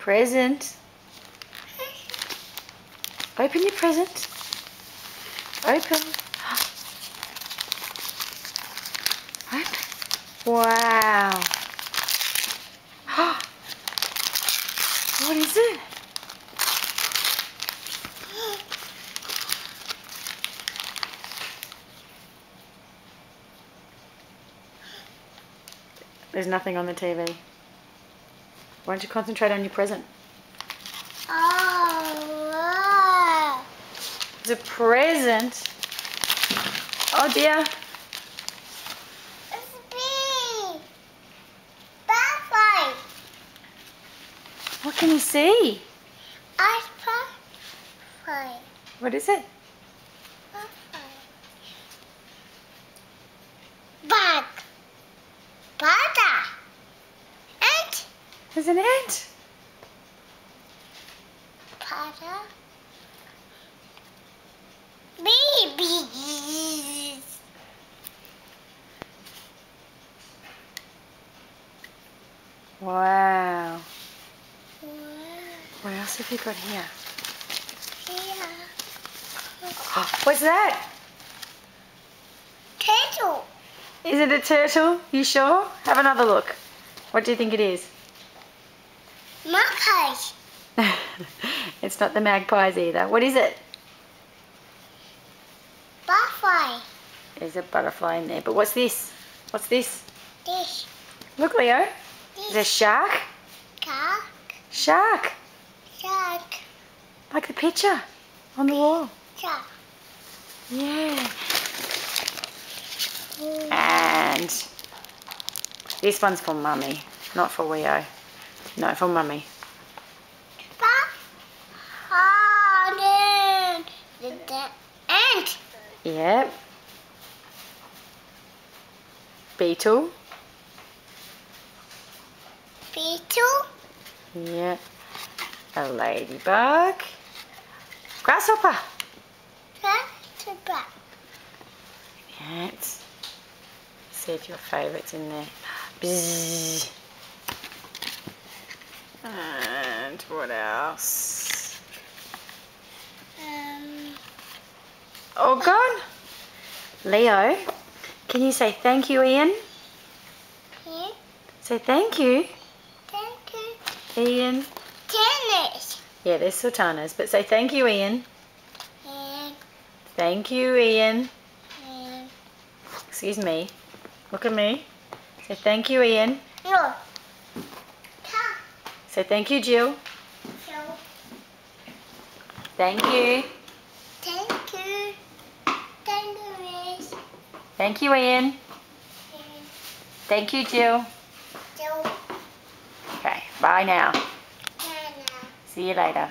Present. Open your present. Open. Open. Wow. What is it? There's nothing on the TV. Why don't you concentrate on your present? Oh, It's a present. Oh dear. it's me. Butterfly. What can you see? Ice butterfly. What is it? Butterfly. Bug. Butter. Ant. There's an ant. Butter. Babies. Wow. Wow. What else have you got here? Yeah. Oh, what's that? Turtle. Is it a turtle? You sure? Have another look. What do you think it is? Magpies. It's not the magpies either. What is it? Butterfly. There's a butterfly in there. But what's this? What's this? This. Look, Leo. Is it a shark? Shark. Shark. Shark. Like the picture on the wall. Shark. Yeah. And this one's for Mummy, not for Leo. No, for Mummy. The ant. Yep. Beetle. Beetle. Yep. A ladybug. Grasshopper. Grasshopper. Yes. See if your favourite's in there. Bzzz. And what else? Oh, gone. Leo, can you say thank you, Ian? Yeah. Say thank you, Thank you. Ian. Tennis. Yeah, there's sultanas, but say thank you, Ian. And, Thank you, Ian. and, Excuse me. Look at me. Say thank you, Ian. no. Ta. Say thank you, Jill. So, Thank you. thank you. Thank you, Miss. Thank you, Ian. And, Thank you, Jill. so, Okay, bye now. Nana. See you later.